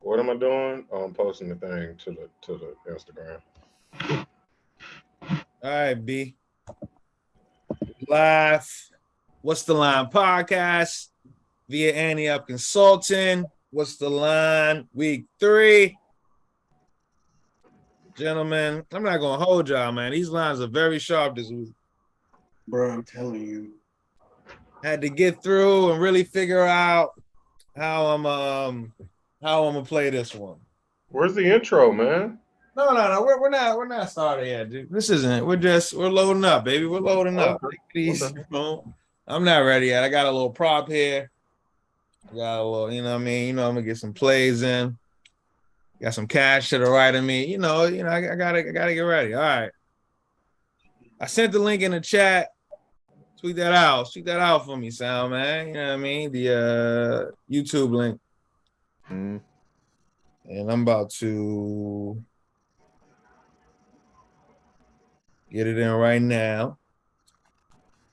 What am I doing? I'm posting the thing to the Instagram. All right, B. Live. What's the Line podcast via Annie Up Consulting. What's the line? Week 3. Gentlemen, I'm not going to hold y'all, man. These lines are very sharp this week. Bro, I'm telling you. Had to get through and really figure out how I'm gonna play this one. Where's the intro, man? No. We're not started yet, dude. This isn't. We're loading up, baby. We're loading up. Okay. I'm not ready yet. I got a little prop here. Got a little, you know what I mean? I'm gonna get some plays in. Got some cash to the right of me. I gotta get ready. All right. I sent the link in the chat. Tweet that out. Tweet that out for me, Sal, man. You know what I mean? The YouTube link. And I'm about to get it in right now.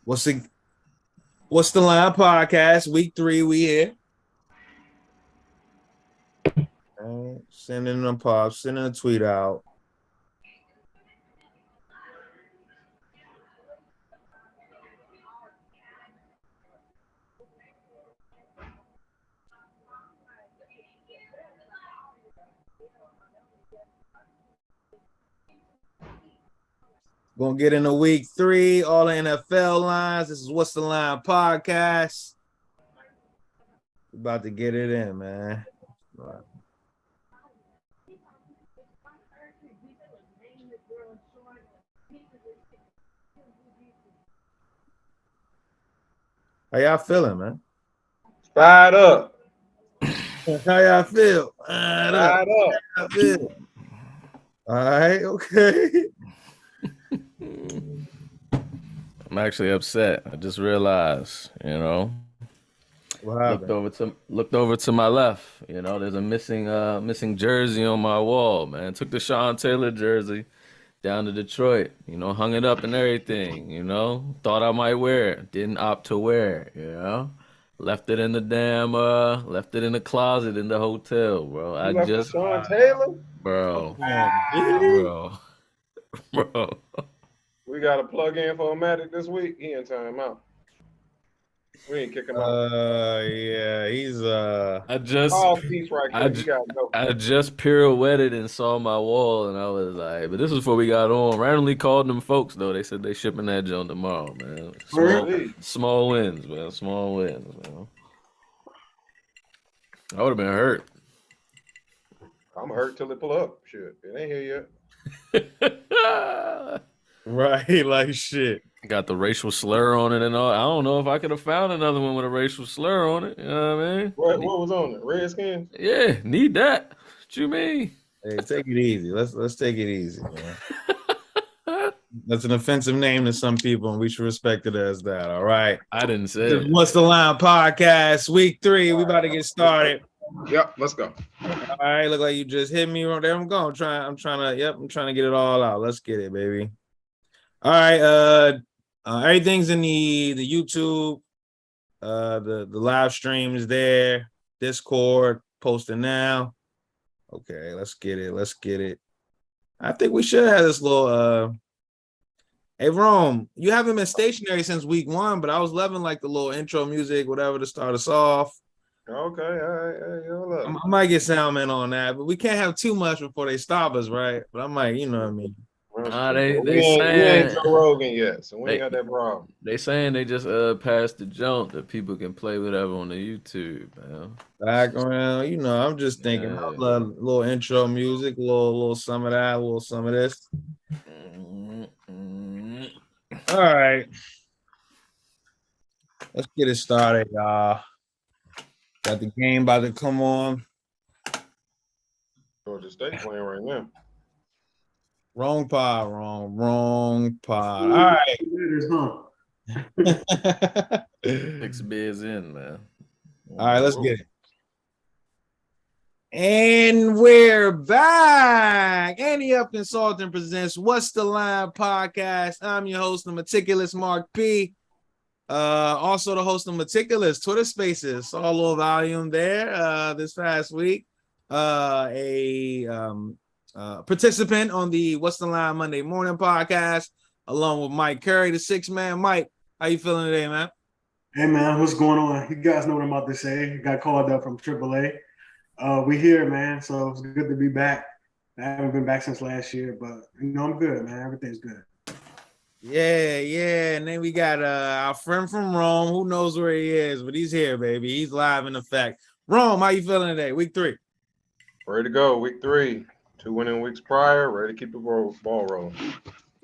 What's the Line podcast? Week 3, we here. Sending them pops, sending a tweet out. Gonna get into week 3, all the NFL lines. This is What's the Line podcast. About to get it in, man. All right. How y'all feeling, man? Fired up. How y'all feel? Fired up. How y'all feel? All right, okay. I'm actually upset. I just realized, looked over to my left. There's a missing jersey on my wall, man. Took the Sean Taylor jersey down to Detroit, hung it up and everything, thought I might wear it, didn't opt to wear it, left it in the closet in the hotel, bro. Sean Taylor, bro. We got a plug in for Matic this week. He in timeout. We ain't kick him out. Yeah, he's I just go. pirouetted and saw my wall, and I was like, but this is before we got on. Randomly called them folks though. They said they shipping that joint tomorrow, man. Small wins, man. Small wins, man. I would have been hurt. I'm hurt till it pull up. Shit, it ain't here yet. Right, like shit. Got the racial slur on it and all. I don't know if I could have found another one with a racial slur on it. You know what I mean? What was on it? Redskins? Yeah, need that. What you mean? Hey, take it easy. Let's take it easy, man. That's an offensive name to some people, and we should respect it as that. All right. I didn't say it. What's the Line podcast? Week 3. We about to get started. Yep, let's go. All right. Look like you just hit me. There I'm going. I'm trying to get it all out. Let's get it, baby. All right. Everything's in the YouTube. The live stream is there. Discord posting now. Okay, let's get it. I think we should have this little hey Rome, you haven't been stationary since week 1, but I was loving like the little intro music, whatever, to start us off. Okay, all right. Hey, hold up. I might get Soundman on that, but we can't have too much before they stop us, right? But I might, you know what I mean. They we ain't Joe Rogan yet, so we ain't got that problem. They saying they just passed the jump that people can play whatever on the YouTube, man. Background, I'm just thinking a little intro music, a little some of that, a little some of this. All right. Let's get it started, y'all. Got the game about to come on. Georgia State playing right now. Wrong pod. All right. 6 beers in, man. All right, let's get it. And we're back. Annie Up Consulting presents What's the Line podcast. I'm your host, the meticulous Mark P. Also the host of Meticulous Twitter Spaces. Saw a little volume there this past week. a participant on the What's the Line Monday Morning podcast, along with Mike Curry, the sixth man. Mike, how you feeling today, man? Hey, man, what's going on? You guys know what I'm about to say. Got called up from AAA. We here, man, so it's good to be back. I haven't been back since last year, but, I'm good, man. Everything's good. Yeah. And then we got our friend from Rome. Who knows where he is, but he's here, baby. He's live in effect. Rome, how you feeling today? Week 3. Ready to go. Week 3. 2 winning weeks prior. Ready to keep the ball rolling.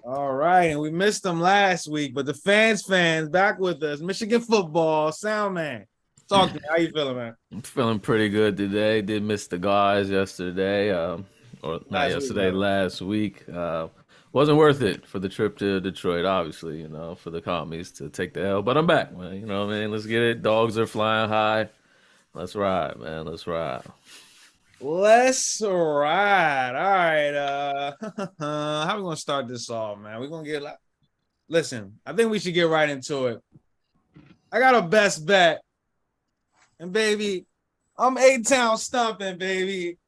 All right, and we missed them last week, but the fans back with us. Michigan football, sound man. Talk to me. How you feeling, man? I'm feeling pretty good today. Did miss the guys yesterday, or last week. Wasn't worth it for the trip to Detroit, obviously, for the commies to take the L. But I'm back, man. You know what I mean? Let's get it. Dogs are flying high. Let's ride, man. Let's ride. Let's ride. All right. How we gonna start this off, man? We're gonna listen, I think we should get right into it. I got a best bet. And baby, I'm A-Town stumping, baby.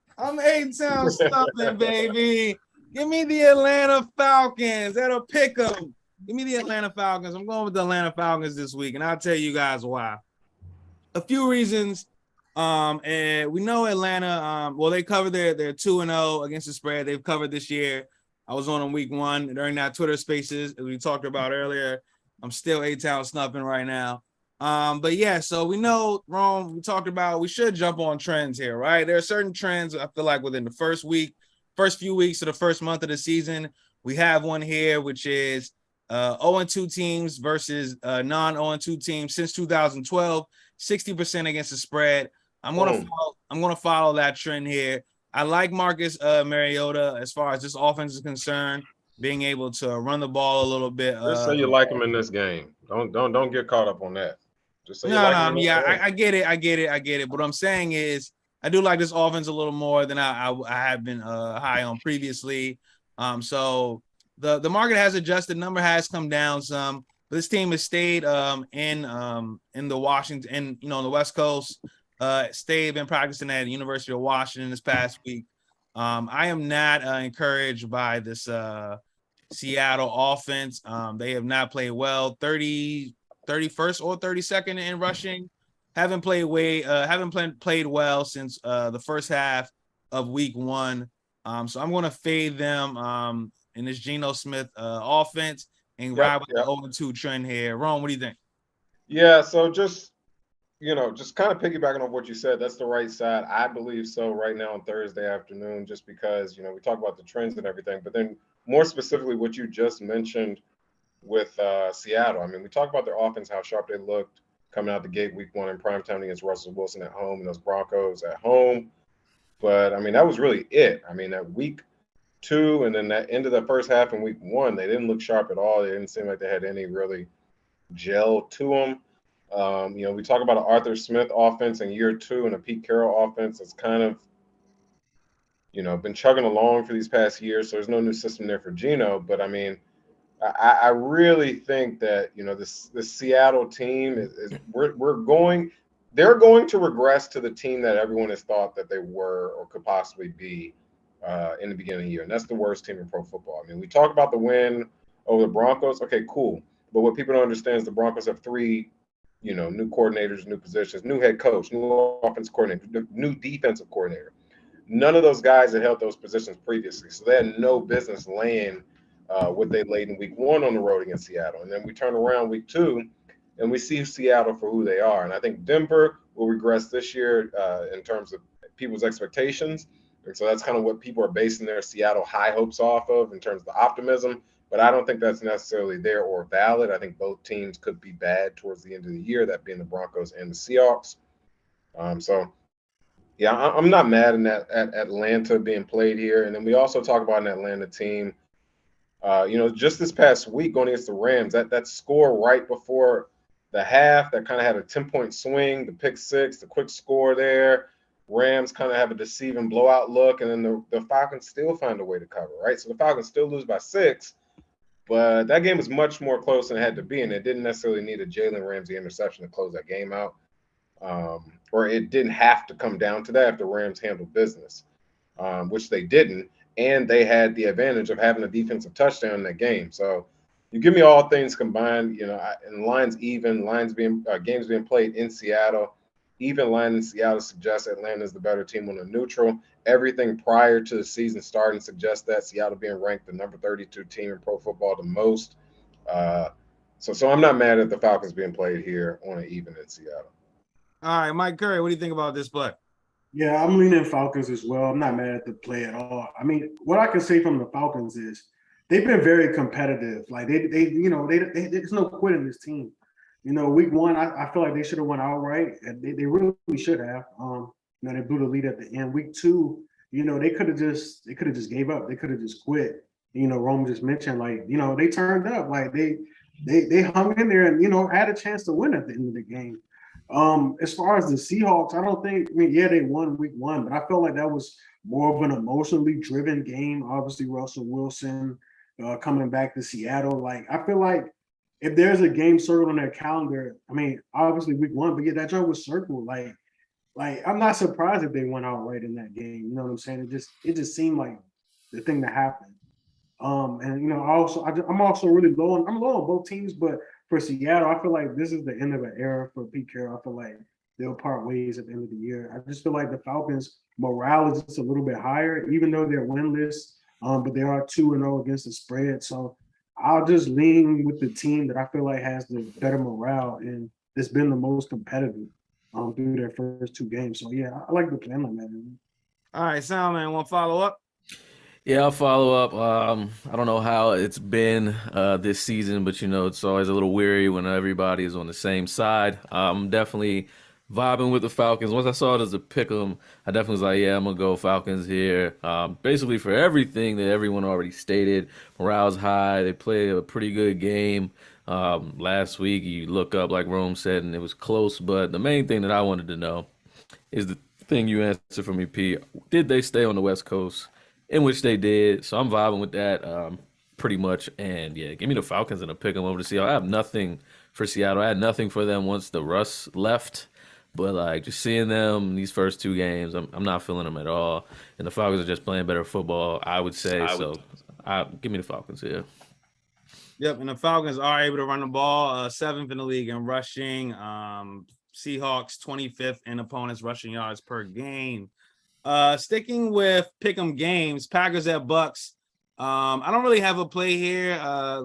Baby. Give me the Atlanta Falcons. That'll pick them. Give me the Atlanta Falcons. I'm going with the Atlanta Falcons this week, and I'll tell you guys why. A few reasons. And we know Atlanta, they covered their 2-0 against the spread. They've covered this year. I was on week 1 during that Twitter Spaces, as we talked about earlier. I'm still A-Town snuffing right now. But yeah, so we know, Rome, we talked about, we should jump on trends here, right? There are certain trends, I feel like, within the first few weeks of the first month of the season. We have one here, which is 0-2 teams versus non-0-2 teams since 2012, 60% against the spread. I'm gonna follow that trend here. I like Marcus Mariota as far as this offense is concerned, being able to run the ball a little bit. Just say you like him in this game. Don't get caught up on that. Just say I get it. But what I'm saying is, I do like this offense a little more than I have been high on previously. So the market has adjusted. Number has come down some. But this team has stayed in the Washington, on the West Coast. Been practicing at the University of Washington this past week. I am not encouraged by this Seattle offense. They have not played well. 31st or 32nd in rushing. Haven't played well since the first half of week 1. So I'm going to fade them in this Geno Smith offense and ride with the 0-2 trend here. Ron, what do you think? Yeah, so just kind of piggybacking on what you said, that's the right side. I believe so right now on Thursday afternoon, just because, we talk about the trends and everything, but then more specifically what you just mentioned with Seattle. I mean, we talk about their offense, how sharp they looked coming out the gate week 1 in primetime against Russell Wilson at home and those Broncos at home. But, I mean, that was really it. I mean, that week 2 and then that end of the first half in week 1, they didn't look sharp at all. They didn't seem like they had any really gel to them. We talk about an Arthur Smith offense in year 2 and a Pete Carroll offense that's kind of, been chugging along for these past years. So there's no new system there for Geno. But, I mean, I really think that, this Seattle team they're going to regress to the team that everyone has thought that they were or could possibly be in the beginning of the year. And that's the worst team in pro football. I mean, we talk about the win over the Broncos. Okay, cool. But what people don't understand is the Broncos have 3, new coordinators, new positions, new head coach, new offense coordinator, new defensive coordinator. None of those guys had held those positions previously. So they had no business laying what they laid in week 1 on the road against Seattle. And then we turn around week 2 and we see Seattle for who they are. And I think Denver will regress this year in terms of people's expectations. And so that's kind of what people are basing their Seattle high hopes off of in terms of the optimism. But I don't think that's necessarily there or valid. I think both teams could be bad towards the end of the year, that being the Broncos and the Seahawks. I'm not mad at Atlanta being played here. And then we also talk about an Atlanta team, just this past week going against the Rams, that score right before the half that kind of had a 10-point swing, the pick 6, the quick score there. Rams kind of have a deceiving blowout look, and then the Falcons still find a way to cover, right? So the Falcons still lose by 6, but that game was much more close than it had to be, and it didn't necessarily need a Jalen Ramsey interception to close that game out. or it didn't have to come down to that if the Rams handled business, which they didn't. And they had the advantage of having a defensive touchdown in that game. So you give me all things combined, and lines even, games being played in Seattle. Even line in Seattle suggests Atlanta is the better team on the neutral. Everything prior to the season starting suggests that Seattle being ranked the number 32 team in pro football the most. So I'm not mad at the Falcons being played here on an even in Seattle. All right, Mike Curry, what do you think about this play? Yeah, I'm leaning Falcons as well. I'm not mad at the play at all. I mean, what I can say from the Falcons is they've been very competitive. Like they there's no quit in this team. Week one, I feel like they should have won outright. They really should have. They blew the lead at the end. Week two, they could have just gave up. They could have just quit. Rome just mentioned, like, they turned up. Like they hung in there and had a chance to win at the end of the game. As far as the Seahawks, they won week one, but I felt like that was more of an emotionally driven game. Obviously, Russell Wilson coming back to Seattle. Like, I feel like if there's a game circled on their calendar, obviously week one, but yeah, that job was circled. Like I'm not surprised if they went out right in that game. You know what I'm saying? It just seemed like the thing that happened. I'm also really low. I'm low on both teams, but for Seattle, I feel like this is the end of an era for Pete Carroll. I feel like they'll part ways at the end of the year. I just feel like the Falcons' morale is just a little bit higher, even though they're winless. But they are 2-0 against the spread. So I'll just lean with the team that I feel like has the better morale and it's been the most competitive through their first two games. So yeah, I like the plan on that. All right, Sound Man, want to follow up? Yeah, I'll follow up. I don't know how it's been this season, but it's always a little weary when everybody is on the same side. I'm definitely vibing with the Falcons. Once I saw it as a pick 'em, I definitely was like, yeah, I'm gonna go Falcons here. Basically for everything that everyone already stated, morale's high. They played a pretty good game last week. You look up, like Rome said, and it was close. But the main thing that I wanted to know is the thing you answered for me, P. Did they stay on the West Coast? In which they did. So I'm vibing with that pretty much. And yeah, give me the Falcons and a pick 'em over to Seattle. I have nothing for Seattle. I had nothing for them once the Russ left. But like just seeing them these first two games, I'm not feeling them at all. And the Falcons are just playing better football, I would say. Give me the Falcons here. Yep, and the Falcons are able to run the ball, 7th in the league in rushing. Seahawks 25th in opponents' rushing yards per game. Sticking with pick'em games, Packers at Bucks. I don't really have a play here.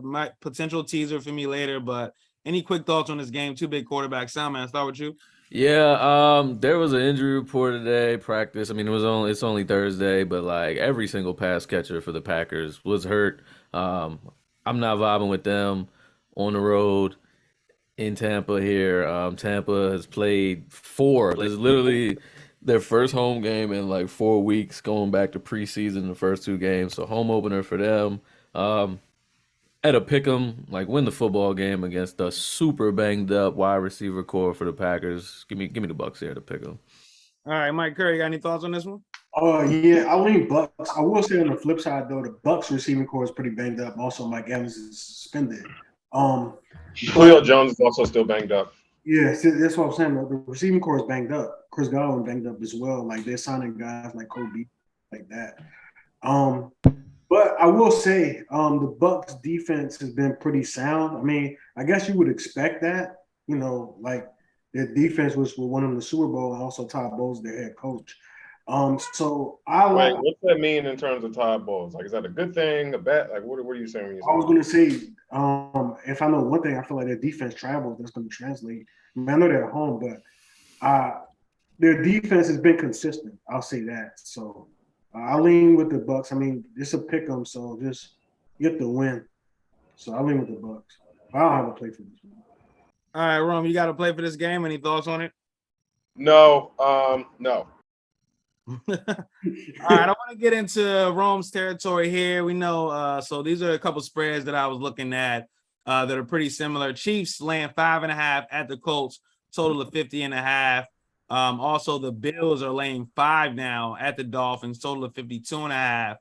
My potential teaser for me later, but any quick thoughts on this game? Two big quarterbacks. Salman, I'll start with you. Yeah, there was an injury report today, practice. I mean, it's only Thursday, but like every single pass catcher for the Packers was hurt. I'm not vibing with them on the road in Tampa here. Tampa has played four. This is literally their first home game in like 4 weeks, going back to preseason, the first two games. So home opener for them. At a pick 'em, like win the football game against the super banged up wide receiver core for the Packers. Give me the Bucks here to pick 'em. All right, Mike Curry, got any thoughts on this one? Oh yeah, I lean Bucks. I will say on the flip side though, the Bucks receiving core is pretty banged up. Also, Mike Evans is suspended. Julio Jones is also still banged up. Yeah, that's what I'm saying. The receiving core is banged up. Chris Godwin banged up as well. Like they're signing guys like Kobe, like that. But I will say, the Bucks defense has been pretty sound. I mean, I guess you would expect that. Like their defense was won them the Super Bowl, and also Todd Bowles, their head coach. So I like. Wait, what's that mean in terms of Todd Bowles? Like, is that a good thing, a bad? Like, what are you saying when you say? I was going to say, if I know one thing, I feel like their defense travels. That's going to translate. I mean, I know they're at home, but their defense has been consistent. I'll say that. So I lean with the Bucks. I mean, it's a pick 'em, so just get the win. So I lean with the Bucks. I don't have a play for this one. All right, Rome, you got to play for this game. Any thoughts on it? No, no. All right, I want to get into Rome's territory here. We know, so these are a couple spreads that I was looking at that are pretty similar. Chiefs laying 5.5 at the Colts, total of 50.5. Also, the Bills are laying 5 now at the Dolphins, total of 52.5.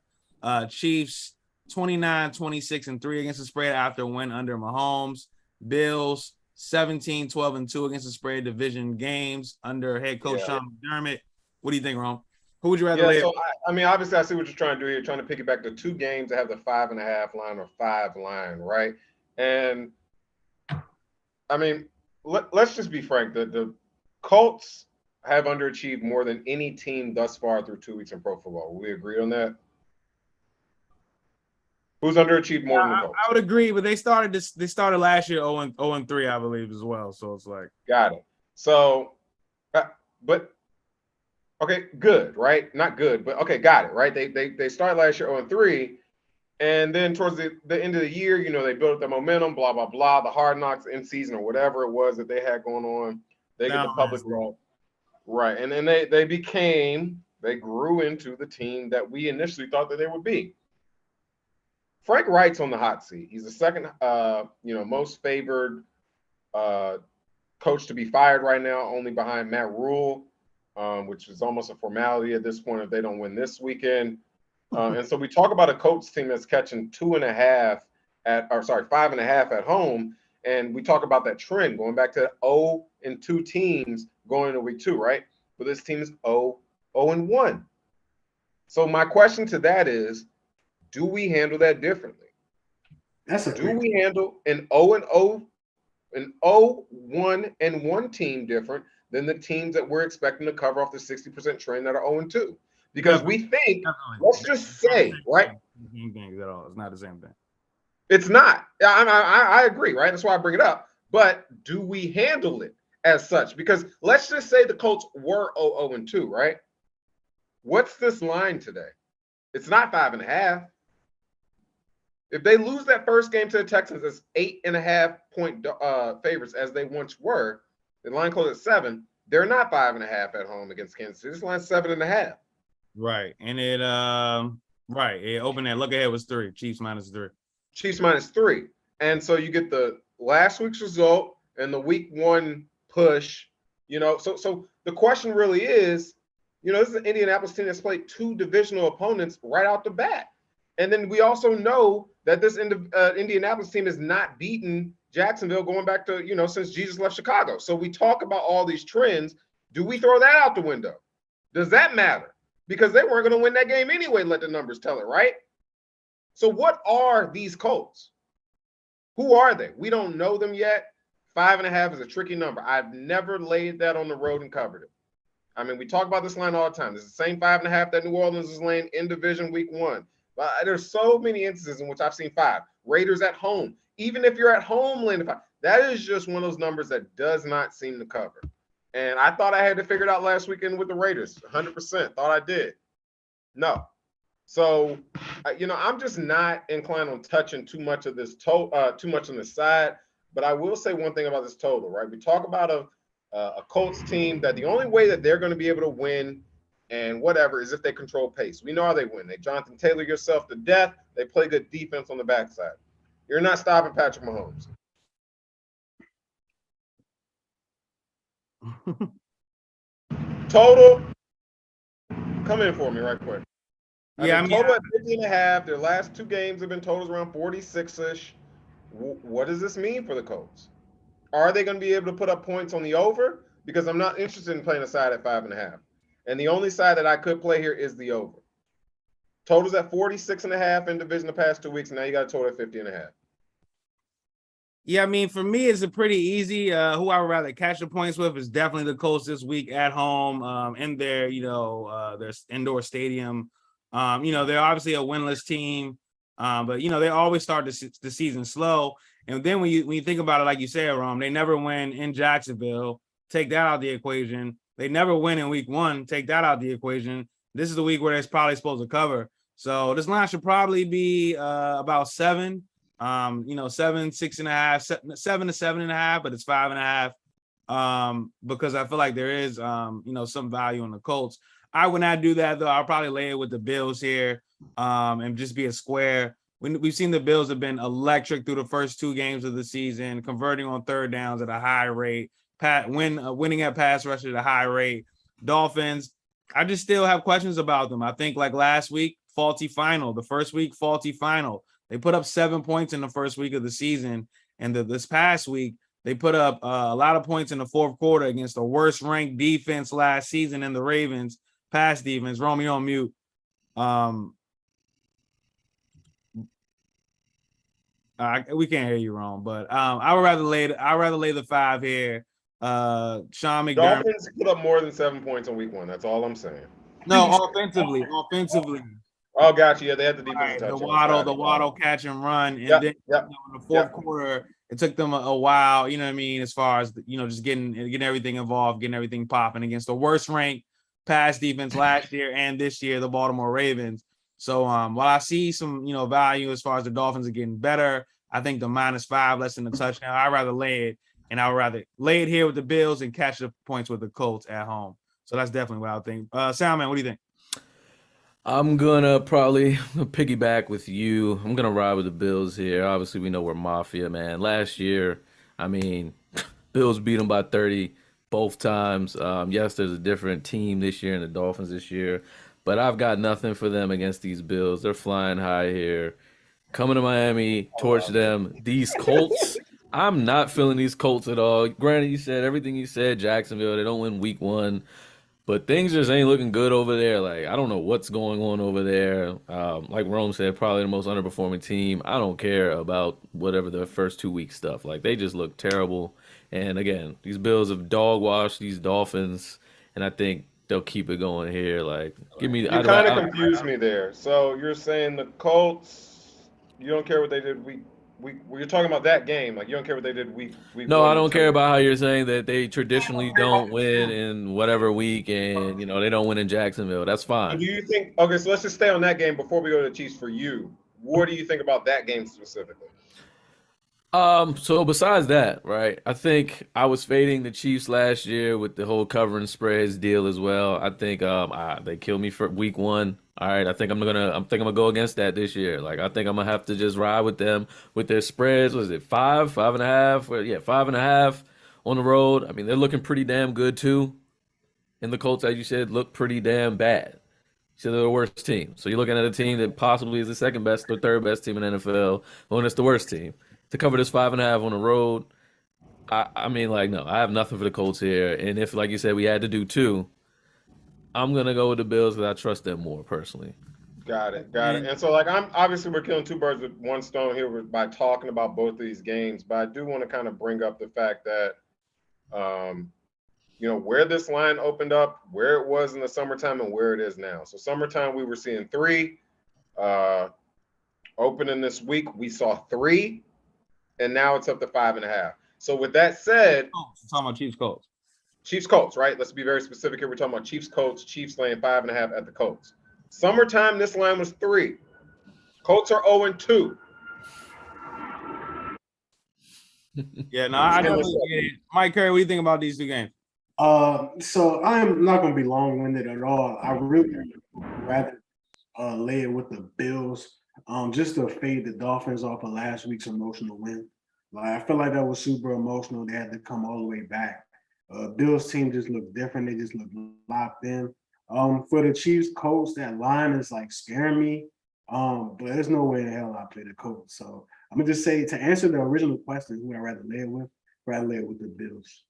Chiefs 29, 26, and 3 against the spread after a win under Mahomes. Bills 17, 12-2 against the spread division games under head coach Sean McDermott. What do you think, Ron? Who would you rather lay? So I mean, obviously, I see what you're trying to do here. You're trying to piggyback the 2 games that have the 5.5 line or 5 line, right? And I mean, let's just be frank. The Colts have underachieved more than any team thus far through 2 weeks in pro football. Will we agree on that? Who's underachieved more than the Colts? I would agree, but they started last year 0-3, I believe, as well. So it's like got it. So, but okay, good, right? Not good, but okay, got it, right? They started last year 0-3, and then towards the end of the year, you know, they built the momentum, blah blah blah, the hard knocks in season or whatever it was that they had going on. They get the public role, right? And then they grew into the team that we initially thought that they would be. Frank Wright's on the hot seat. He's the second, most favored coach to be fired right now, only behind Matt Rule, which is almost a formality at this point if they don't win this weekend. And so we talk about a Colts team that's catching 5.5 at home, and we talk about that trend going back to 0-2 teams going into week 2, right? But this team is 0-1. So my question to that is, do we handle that differently? Do we handle an 0-1 team different than the teams that we're expecting to cover off the 60% trend that are 0-2? Because we think, let's just say, right? It's not the same thing. It's not. I agree, right? That's why I bring it up. But do we handle it as such? Because let's just say the Colts were 0-2, right? What's this line today? It's not 5.5. If they lose that first game to the Texans as 8.5 point favorites as they once were, the line closed at 7. They're not 5.5 at home against Kansas City. This line's 7.5. Right, and it opened at look ahead was 3. Chiefs -3. Chiefs -3, and so you get the last week's result and the week 1 push. You know, so the question really is, you know, this is an Indianapolis team that's played 2 divisional opponents right out the bat. And then we also know that this Indianapolis team has not beaten Jacksonville going back to, since Jesus left Chicago. So we talk about all these trends. Do we throw that out the window? Does that matter? Because they weren't going to win that game anyway, let the numbers tell it, right? So what are these Colts? Who are they? We don't know them yet. 5.5 is a tricky number. I've never laid that on the road and covered it. I mean, we talk about this line all the time. It's the same 5.5 that New Orleans is laying in division week 1. There's so many instances in which I've seen 5. Raiders at home. Even if you're at home laying 5, that is just one of those numbers that does not seem to cover. And I thought I had to figure it out last weekend with the Raiders. 100%. Thought I did. No. So, I'm just not inclined on touching too much of this too much on the side. But I will say one thing about this total, right? We talk about a Colts team that the only way that they're going to be able to win and whatever is if they control pace. We know how they win. They Jonathan Taylor yourself to death. They play good defense on the backside. You're not stopping Patrick Mahomes. Total, come in for me right quick. Total at 50.5. Their last 2 games have been totals around 46-ish. What does this mean for the Colts? Are they going to be able to put up points on the over? Because I'm not interested in playing a side at 5.5. And the only side that I could play here is the over. Totals at 46.5 in division the past 2 weeks. And now you got a total at 50.5. Yeah, I mean, for me, it's a pretty easy. Who I would rather catch the points with is definitely the Colts this week at home in their, their indoor stadium. They're obviously a winless team, but they always start the season slow. And then when you think about it, like you said, Rom, they never win in Jacksonville. Take that out of the equation. They never win in week 1. Take that out of the equation. This is the week where they're probably supposed to cover. So this line should probably be about 7. 7, 6.5, 7 to 7.5, but it's 5.5. Because I feel like there is some value in the Colts. I would not do that though. I'll probably lay it with the Bills here and just be a square. We've seen the Bills have been electric through the first 2 games of the season, converting on third downs at a high rate, winning at pass rush at a high rate. Dolphins, I just still have questions about them. I think like last week, faulty final. The first week, faulty final. They put up 7 points in the first week of the season, and this past week They put up a lot of points in the fourth quarter against the worst ranked defense last season in the Ravens, pass defense. Romeo on mute. We can't hear you, Ron, but I would rather lay the 5 here. Sean McDermott. Dolphins put up more than 7 points in week 1. That's all I'm saying. No, offensively. Oh, gotcha. Yeah, they had the defensive Right, touchdowns. the Waddle catch and run, and Yep, then yep, in the fourth quarter, it took them a while. You know what I mean? As far as just getting everything involved, getting everything popping against the worst ranked pass defense last year and this year, the Baltimore Ravens. So while I see some value as far as the Dolphins are getting better, I think the -5 less than a touchdown. I'd rather lay it, and I would rather lay it here with the Bills and catch the points with the Colts at home. So that's definitely what I think. Soundman, what do you think? I'm gonna probably piggyback with you. I'm gonna ride with the Bills here. Obviously, we know we're mafia, man. Last year, I mean, Bills beat them by 30 both times. Yes, there's a different team this year and the Dolphins this year, but I've got nothing for them against these Bills. They're flying high here. Coming to Miami, torch them. These Colts, I'm not feeling these Colts at all. Granted, you said everything you said, Jacksonville, they don't win week 1. But things just ain't looking good over there. Like, I don't know what's going on over there. Like Rome said, probably the most underperforming team. I don't care about whatever the first 2 week stuff. Like, they just look terrible. And again, these Bills have dog washed these Dolphins, and I think they'll keep it going here. Like, give me. You kind of confused me there. So you're saying the Colts, you don't care what they did you're talking about that game. Like, you don't care what they did week No, 1 I don't care about how you're saying that they traditionally don't win in whatever week, and they don't win in Jacksonville. That's fine. Do you think? Okay, so let's just stay on that game before we go to the Chiefs. For you, what do you think about that game specifically? So besides that, right? I think I was fading the Chiefs last year with the whole covering spreads deal as well. I think they killed me for week 1. All right, I think I'm gonna go against that this year. Like, I think I'm gonna have to just ride with them with their spreads. Was it 5, 5.5? Well, yeah, 5.5 on the road. I mean, they're looking pretty damn good too. And the Colts, as you said, look pretty damn bad. So they're the worst team. So you're looking at a team that possibly is the second best or third best team in the NFL, when it's the worst team. To cover this 5.5 on the road, I mean, like, no, I have nothing for the Colts here. And if, like you said, we had to do 2, I'm gonna go with the Bills because I trust them more personally. Got it. And so, like, we're killing 2 birds with 1 stone here by talking about both of these games. But I do want to kind of bring up the fact that, where this line opened up, where it was in the summertime, and where it is now. So summertime, we were seeing 3. Opening this week, we saw 3. And now it's up to 5.5. So with that said, we're talking about Chiefs Colts, right? Let's be very specific here. We're talking about Chiefs Colts. Chiefs laying 5.5 at the Colts. Summertime, this line was 3. Colts are 0-2. Yeah, no, I definitely get it. Mike Curry, what do you think about these 2 games? So I'm not going to be long-winded at all. I really rather lay it with the Bills, just to fade the Dolphins off of last week's emotional win. Like, I feel like that was super emotional. They had to come all the way back. Bills team just looked different. They just looked locked in. For the Chiefs, Colts, that line is like scaring me. But there's no way in hell I play the Colts. So I'm gonna just say, to answer the original question, who I'd rather lay it with, rather lay it with the Bills.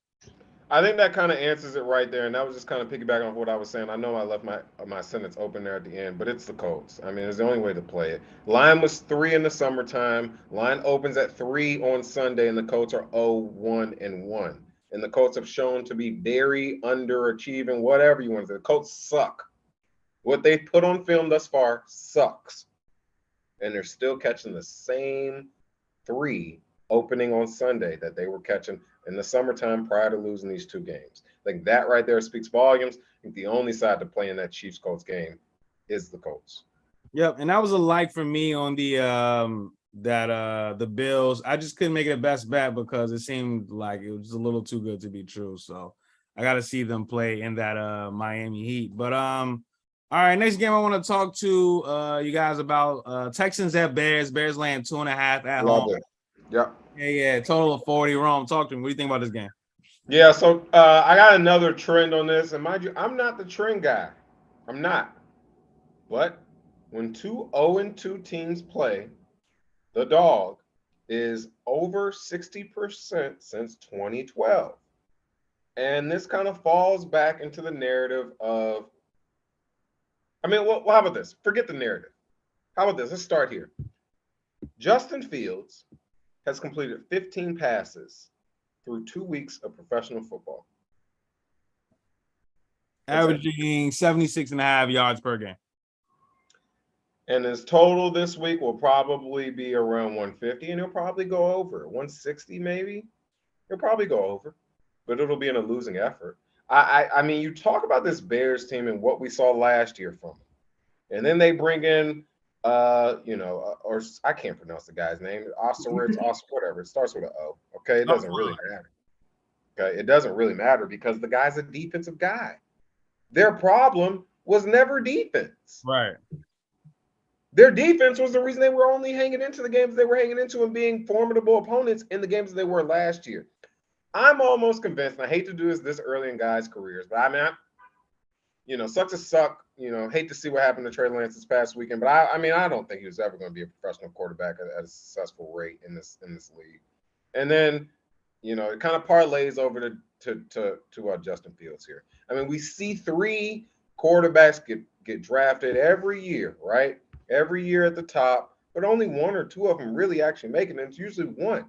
I think that kind of answers it right there, and that was just kind of piggybacking on what I was saying. I know I left my sentence open there at the end, but it's the Colts. I mean, it's the only way to play it. Line was 3 in the summertime. Line opens at 3 on Sunday, and the Colts are 0-1-1. And the Colts have shown to be very underachieving, whatever you want to say. The Colts suck. What they put on film thus far sucks. And they're still catching the same 3 opening on Sunday that they were catching in the summertime prior to losing these 2 games. I think that right there speaks volumes. I think the only side to play in that Chiefs-Colts game is the Colts. Yep, and that was a like for me on the the Bills. I just couldn't make it a best bet because it seemed like it was a little too good to be true. So I got to see them play in that Miami Heat. But all right, next game I want to talk to you guys about Texans at Bears. Bears laying 2.5 at home. Yep. Yeah. Total of 40. Rome, talk to me. What do you think about this game? Yeah, so I got another trend on this. And mind you, I'm not the trend guy. I'm not. But when 2 0-2 teams play, the dog is over 60% since 2012. And this kind of falls back into the narrative of, well, how about this? Forget the narrative. How about this? Let's start here. Justin Fields has completed 15 passes through 2 weeks of professional football. Averaging 76.5 yards per game. And his total this week will probably be around 150, and he'll probably go over 160, maybe. He'll probably go over, but it'll be in a losing effort. I mean, you talk about this Bears team and what we saw last year from them, and then they bring in, or I can't pronounce the guy's name, Osteritz, whatever. It starts with an O. Okay, it doesn't really matter. Okay, it doesn't really matter because the guy's a defensive guy. Their problem was never defense. Right. Their defense was the reason they were only hanging into the games they were hanging into and being formidable opponents in the games they were last year. I'm almost convinced, and I hate to do this early in guys' careers, but sucks to suck. Hate to see what happened to Trey Lance this past weekend, but I don't think he was ever going to be a professional quarterback at a successful rate in this league. And then, it kind of parlays over to Justin Fields here. I mean, we see 3 quarterbacks get drafted every year, right? Every year at the top, but only 1 or 2 of them really actually make it, and it's usually 1.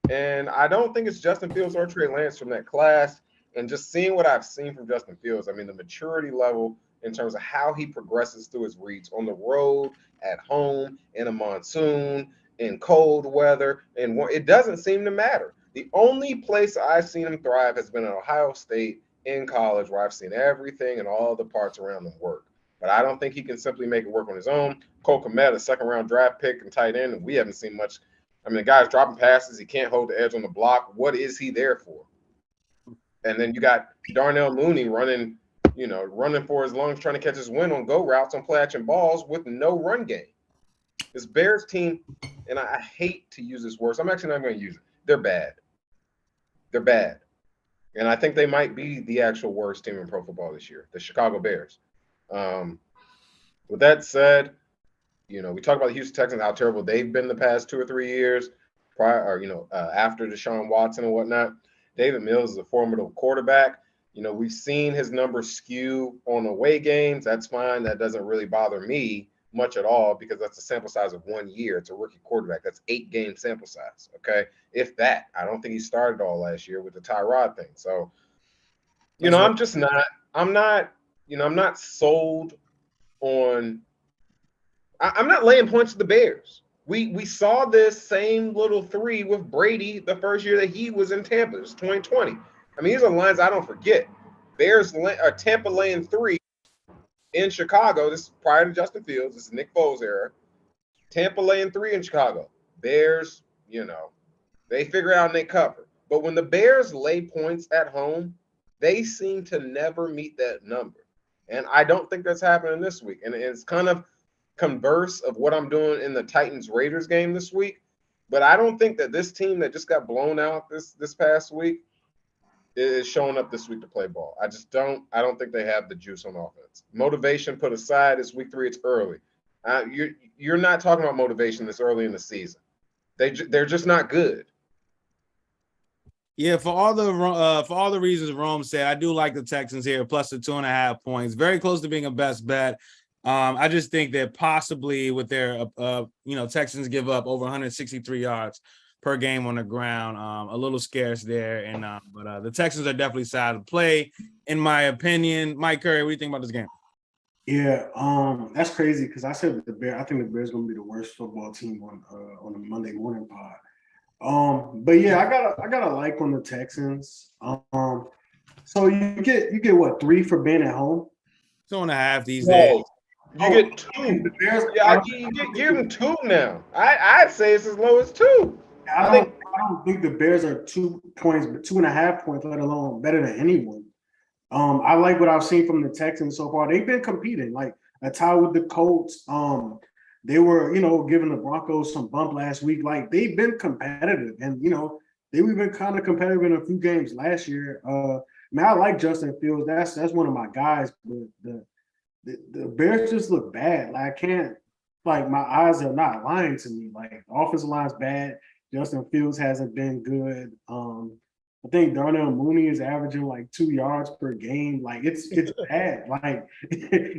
And I don't think it's Justin Fields or Trey Lance from that class. And just seeing what I've seen from Justin Fields, I mean, the maturity level in terms of how he progresses through his reads on the road, at home, in a monsoon, in cold weather, and it doesn't seem to matter. The only place I've seen him thrive has been at Ohio State in college, where I've seen everything and all the parts around him work. But I don't think he can simply make it work on his own. Cole Kmet, a second-round draft pick and tight end, and we haven't seen much. I mean, the guy's dropping passes. He can't hold the edge on the block. What is he there for? And then you got Darnell Mooney running for his lungs, trying to catch his win on go routes on play-action balls with no run game. This Bears team, and I hate to use this word, so I'm actually not going to use it. They're bad. They're bad. And I think they might be the actual worst team in pro football this year, the Chicago Bears. With that said, we talk about the Houston Texans, how terrible they've been the past 2 or 3 years, after Deshaun Watson and whatnot. David Mills is a formidable quarterback. We've seen his numbers skew on away games. That's fine. That doesn't really bother me much at all because that's a sample size of 1 year. It's a rookie quarterback. That's 8-game sample size. Okay. If that, I don't think he started all last year with the Tyrod thing. So, I'm not sold on, I'm not laying points to the Bears. We saw this same little 3 with Brady the first year that he was in Tampa. It was 2020. I mean, these are lines I don't forget. Tampa laying 3 in Chicago. This is prior to Justin Fields. This is Nick Foles' era. Tampa laying 3 in Chicago. Bears, they figure out and they cover. But when the Bears lay points at home, they seem to never meet that number. And I don't think that's happening this week. And it's kind of converse of what I'm doing in the Titans-Raiders game this week. But I don't think that this team that just got blown out this past week is showing up this week to play ball. I don't think they have the juice on offense. Motivation put aside, it's week 3, it's early. You're not talking about motivation this early in the season. They're just not good. Yeah, for all the reasons Rome said, I do like the Texans here, plus the 2.5 points. Very close to being a best bet. I just think that possibly with their, Texans give up over 163 yards per game on the ground. A little scarce there, but the Texans are definitely side of play, in my opinion. Mike Curry, what do you think about this game? Yeah, that's crazy because I said the Bears. I think the Bears are going to be the worst football team on the Monday morning pod. But yeah, I got a like on the Texans. So you get what, 3 for being at home? 2.5 these days. You get 2. The Bears, you give them 2 now. I'd say it's as low as 2. I don't think the Bears are 2 points, but 2.5 points, let alone better than anyone. I like what I've seen from the Texans so far. They've been competing, like a tie with the Colts. They were, giving the Broncos some bump last week. Like, they've been competitive, and they've been kind of competitive in a few games last year. I like Justin Fields. That's one of my guys, but the Bears just look bad. Like, I can't. Like, my eyes are not lying to me. Like, the offensive line's bad. Justin Fields hasn't been good. I think Darnell Mooney is averaging like 2 yards per game. Like it's bad. Like,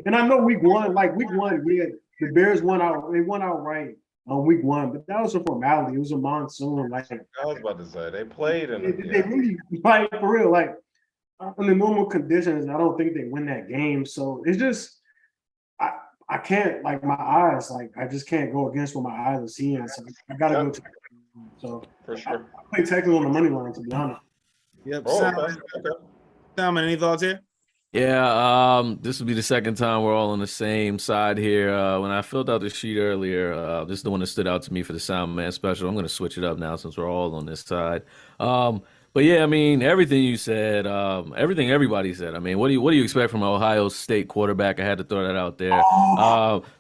and I know week one, yeah, the Bears won out. They won outright on week one, but that was a formality. It was a monsoon. Like I was about to say they played in they really like for real. Like under normal conditions, I don't think they win that game. So it's just I can't like my eyes. Like I just can't go against what my eyes are seeing. So I gotta go to. So for sure. I play Texans on the money line, to be honest. Yep. Okay. Salmon, any thoughts here? Yeah, this will be the second time we're all on the same side here. When I filled out the sheet earlier, this is the one that stood out to me for the Sound Man special. I'm going to switch it up now since we're all on this side. But yeah, I mean, everything you said, everything everybody said. I mean, what do you expect from an Ohio State quarterback? I had to throw that out there.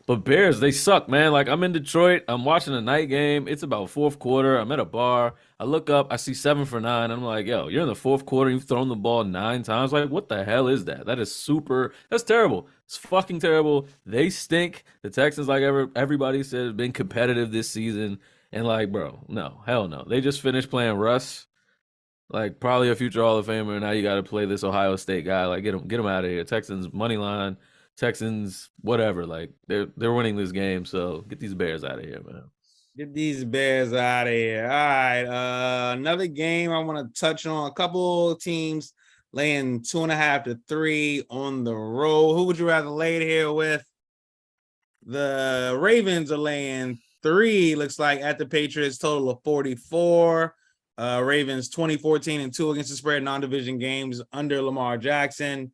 But Bears, they suck, man. Like I'm in Detroit, I'm watching a night game. It's about fourth quarter. I'm at a bar. I look up, I see 7 for 9. I'm like, yo, you're in the fourth quarter. You've thrown the ball 9 times. Like, what the hell is that? That's terrible. It's fucking terrible. They stink. The Texans, like everybody said, have been competitive this season. And like, bro, no, hell no. They just finished playing Russ. Like probably a future Hall of Famer. And now you got to play this Ohio State guy. Like get him out of here. Texans money line, Texans whatever. Like they're winning this game. So get these Bears out of here, man. Get these Bears out of here. All right. Another game I want to touch on. A couple teams laying 2.5 to 3 on the road. Who would you rather lay it here with? The Ravens are laying 3. Looks like at the Patriots, total of 44. Ravens 20-14-2 against the spread non-division games under Lamar Jackson.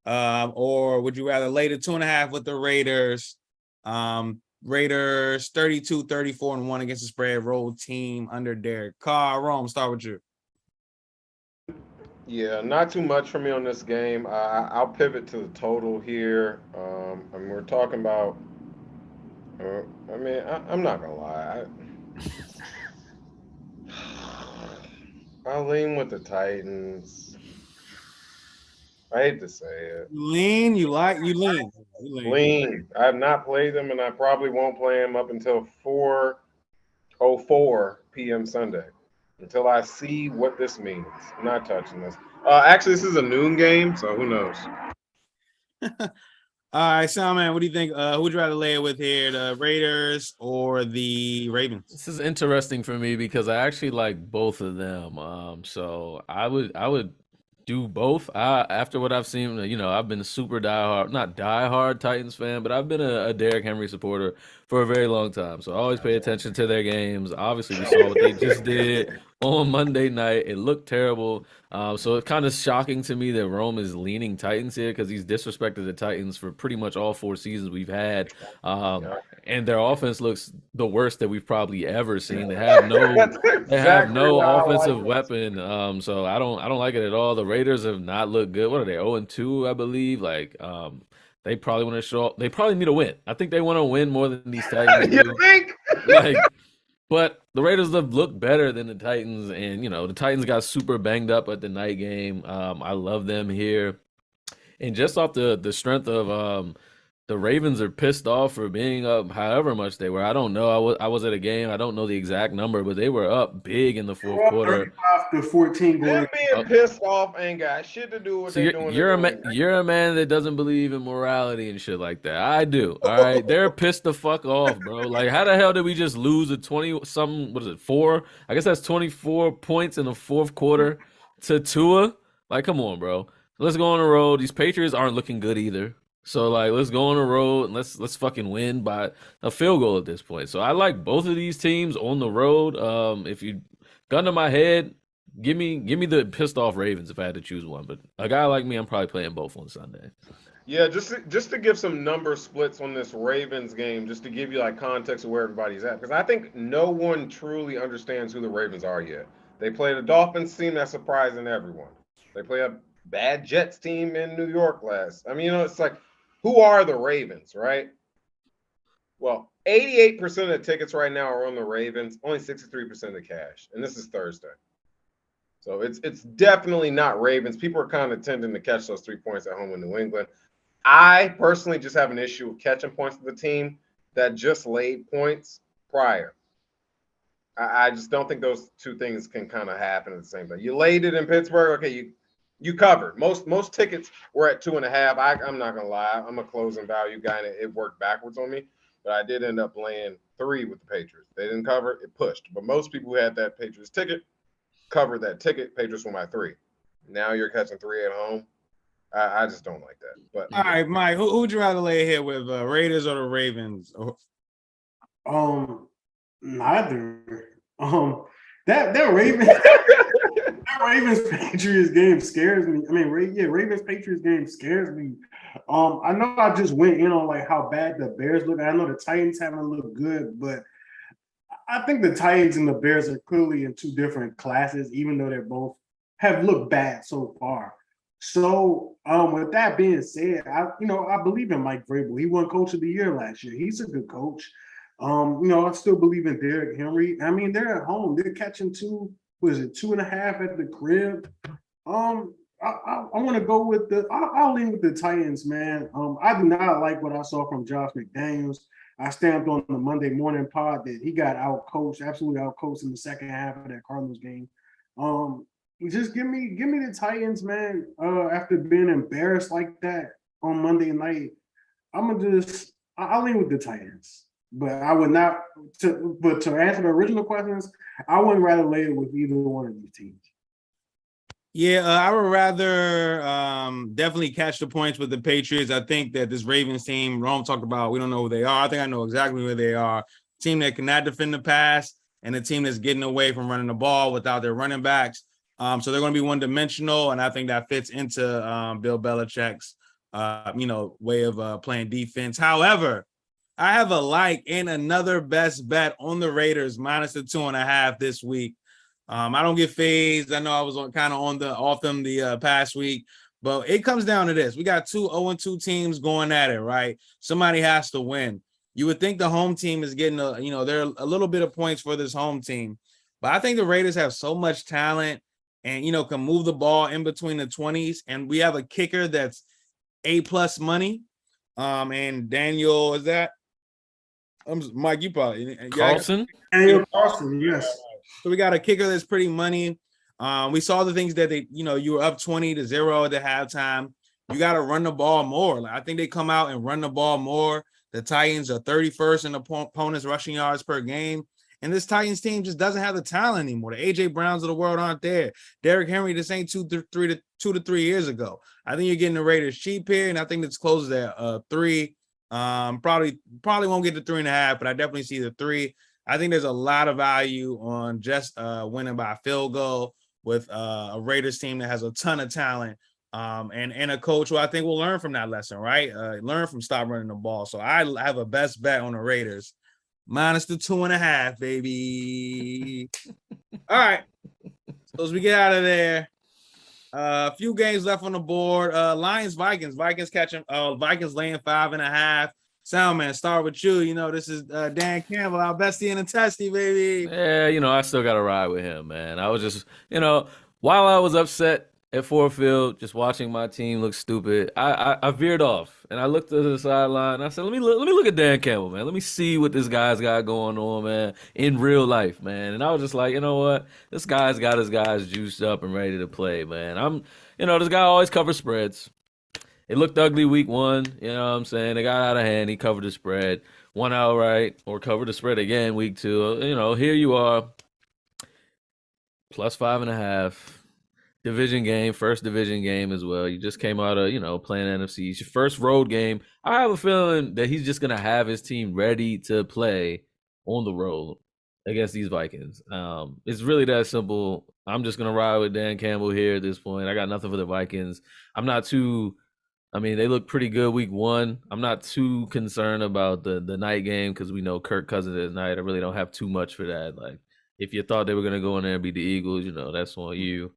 Or would you rather lay the 2.5 with the Raiders? Raiders 32-34-1 against the spread road team under Derek Carr. Rome, start with you. Yeah, not too much for me on this game. I'll pivot to the total here. And we're talking about. I'm not gonna lie. I'll lean with the Titans. I hate to say it. Lean. Lean. I have not played them, and I probably won't play them up until 4:04 p.m. Sunday. Until I see what this means. I'm not touching this. Actually, this is a noon game, so who knows? All right, Salman, what do you think? Who would you rather lay it with here, the Raiders or the Ravens? This is interesting for me because I actually like both of them. So I would do both. After what I've seen, I've been a super not diehard Titans fan, but I've been a Derrick Henry supporter for a very long time. So I always pay attention to their games. Obviously, we saw what they just did on Monday night. It looked terrible. So it's kind of shocking to me that Rome is leaning Titans here because he's disrespected the Titans for pretty much all 4 seasons we've had. And their offense looks the worst that we've probably ever seen. They have no offensive weapon. So I don't like it at all. The Raiders have not looked good. What are they? 0-2, I believe. Like they probably want to show up. They probably need a win. I think they want to win more than these Titans do. You think? But the Raiders look better than the Titans, and the Titans got super banged up at the night game. I love them here, and just off the strength of the Ravens are pissed off for being up however much they were. I don't know. I was at a game. I don't know the exact number, but they were up big in the fourth quarter. 35-14 Them being pissed off ain't got shit to do with what they're doing. You're a man that doesn't believe in morality and shit like that. I do. All right, they're pissed the fuck off, bro. Like, how the hell did we just lose a 20-something? What is it? 4? I guess that's 24 points in the fourth quarter to Tua. Like, come on, bro. Let's go on the road. These Patriots aren't looking good either. So like, let's go on the road and let's fucking win by a field goal at this point. So I like both of these teams on the road. If you gun to my head, give me the pissed off Ravens if I had to choose one. But a guy like me, I'm probably playing both on Sunday. Yeah, just to give some number splits on this Ravens game, just to give you like context of where everybody's at, because I think no one truly understands who the Ravens are yet. They played a Dolphins team that's surprising everyone. They play a bad Jets team in New York last. I mean, it's like, who are the Ravens, right? Well, 88% of the tickets right now are on the Ravens, only 63% of the cash, and this is Thursday. So it's definitely not Ravens. People are kind of tending to catch those 3 points at home in New England. I personally just have an issue with catching points to the team that just laid points prior. I just don't think those two things can kind of happen at the same time. You laid it in Pittsburgh, okay, you covered. Most tickets were at 2.5. I'm not gonna lie, I'm a closing value guy, and it worked backwards on me. But I did end up laying 3 with the Patriots. They didn't cover, it pushed. But most people who had that Patriots ticket covered that ticket. Patriots won by 3. Now you're catching 3 at home. I just don't like that. But all right, Mike, who would you rather lay here with, Raiders or the Ravens? Neither. That Ravens Patriots game scares me. I mean, Ravens Patriots game scares me. I know I just went in on like how bad the Bears look. I know the Titans haven't looked good, but I think the Titans and the Bears are clearly in 2 different classes, even though they both have looked bad so far. So, with that being said, I believe in Mike Vrabel. He won Coach of the Year last year. He's a good coach. I still believe in Derrick Henry. I mean, they're at home. They're catching 2.5 at the crib. I want to go with I'll lean with the Titans, man. I do not like what I saw from Josh McDaniels. I stamped on the Monday morning pod that he got absolutely outcoached in the second half of that Cardinals game. Just give me the Titans, man. After being embarrassed like that on Monday night, I'll lean with the Titans. But I would not. But to answer the original questions, I wouldn't rather lay it with either one of these teams. Yeah, I would rather definitely catch the points with the Patriots. I think that this Ravens team, Rome talked about, we don't know who they are. I think I know exactly where they are. Team that cannot defend the pass and a team that's getting away from running the ball without their running backs. So they're going to be one-dimensional, and I think that fits into Bill Belichick's, way of playing defense. However, I have a like in another best bet on the Raiders minus the 2.5 this week. I don't get phased. I know I was off them the past week, but it comes down to this. We got 2 0-2 teams going at it, right? Somebody has to win. You would think the home team is getting they're a little bit of points for this home team, but I think the Raiders have so much talent and, can move the ball in between the 20s. And we have a kicker that's A+ money. And Daniel, is that? Mike, you probably Carlson. Daniel Carlson, yes. So we got a kicker that's pretty money. We saw the things that you were up 20-0 at the halftime. You got to run the ball more. I think they come out and run the ball more. The Titans are 31st in opponents' rushing yards per game. And this Titans team just doesn't have the talent anymore. The A.J. Browns of the world aren't there. Derrick Henry, this ain't 2 to 3 years ago. I think you're getting the Raiders cheap here, and I think this closes at 3. Probably won't get to 3.5, but I definitely see the 3. I think there's a lot of value on just winning by a field goal with a Raiders team that has a ton of talent and a coach who I think will learn from that lesson, right? Learn from stop running the ball. So I have a best bet on the Raiders minus the 2.5, baby. All right. So as we get out of there, a few games left on the board. Lions, Vikings. Vikings laying 5.5. Soundman, start with you. This is Dan Campbell, our bestie in the testy, baby. Yeah, I still got to ride with him, man. I was just, while I was upset at Ford Field, just watching my team look stupid, I veered off and I looked to the sideline and I said, let me look at Dan Campbell, man. Let me see what this guy's got going on, man, in real life, man. And I was just like, you know what? This guy's got his guys juiced up and ready to play, man. This guy always covers spreads. It looked ugly week 1, you know what I'm saying? It got out of hand. He covered the spread, won outright, or covered the spread again week 2. Here you are, plus 5.5. Division game, first division game as well. You just came out of, playing NFC. It's your first road game. I have a feeling that he's just going to have his team ready to play on the road against these Vikings. It's really that simple. I'm just going to ride with Dan Campbell here at this point. I got nothing for the Vikings. They look pretty good week 1. I'm not too concerned about the night game because we know Kirk Cousins at night. I really don't have too much for that. Like, if you thought they were going to go in there and beat the Eagles, that's on you.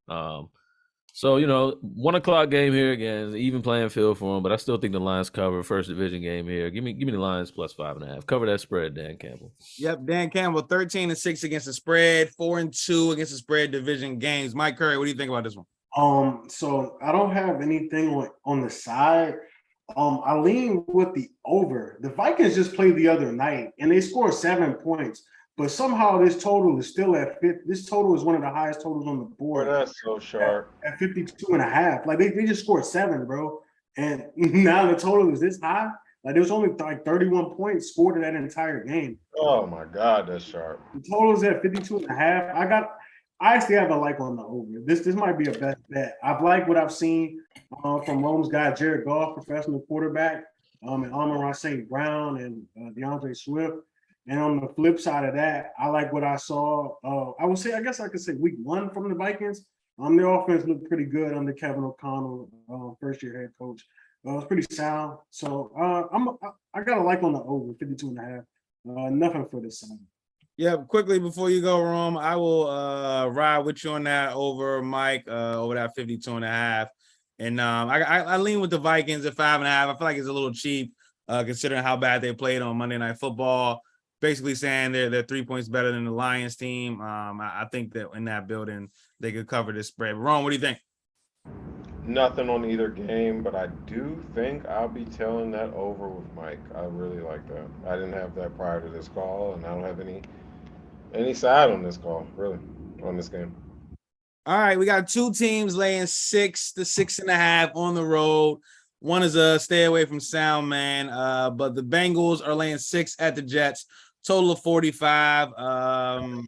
So, 1 o'clock game here again, even playing field for them, but I still think the Lions cover first division game here. Give me the Lions plus 5.5. Cover that spread, Dan Campbell. Yep, Dan Campbell, 13-6 against the spread, 4-2 against the spread division games. Mike Curry, what do you think about this one? So I don't have anything on the side. I lean with the over. The Vikings just played the other night and they scored 7 points. but somehow this total is still at 50. This total is one of the highest totals on the board. Boy, that's so sharp. At 52.5. Like they just scored 7, bro. And now the total is this high. Like there was only like 31 points scored in that entire game. Oh my God, that's sharp. The total is at 52.5. I actually have a like on the over. This might be a best bet. I've liked what I've seen from Rome's guy Jared Goff, professional quarterback, and Amon-Ra St. Brown and DeAndre Swift. And on the flip side of that, I like what I saw. I guess I could say week 1 from the Vikings. Their offense looked pretty good under Kevin O'Connell, first-year head coach. It was pretty sound. So I got a like on the over 52.5. Nothing for this side. Yeah, quickly before you go, Rome, I will ride with you on that over, Mike, over that 52.5. And I lean with the Vikings at 5.5. I feel like it's a little cheap, considering how bad they played on Monday Night Football. Basically saying they're 3 points better than the Lions team. I think that in that building they could cover this spread. Rome, what do you think? Nothing on either game, but I do think I'll be telling that over with Mike. I really like that. I didn't have that prior to this call, and I don't have any side on this call, really, on this game. All right, we got 2 teams laying 6 to 6.5 on the road. One is a stay away from sound, man. But the Bengals are laying 6 at the Jets. Total of 45.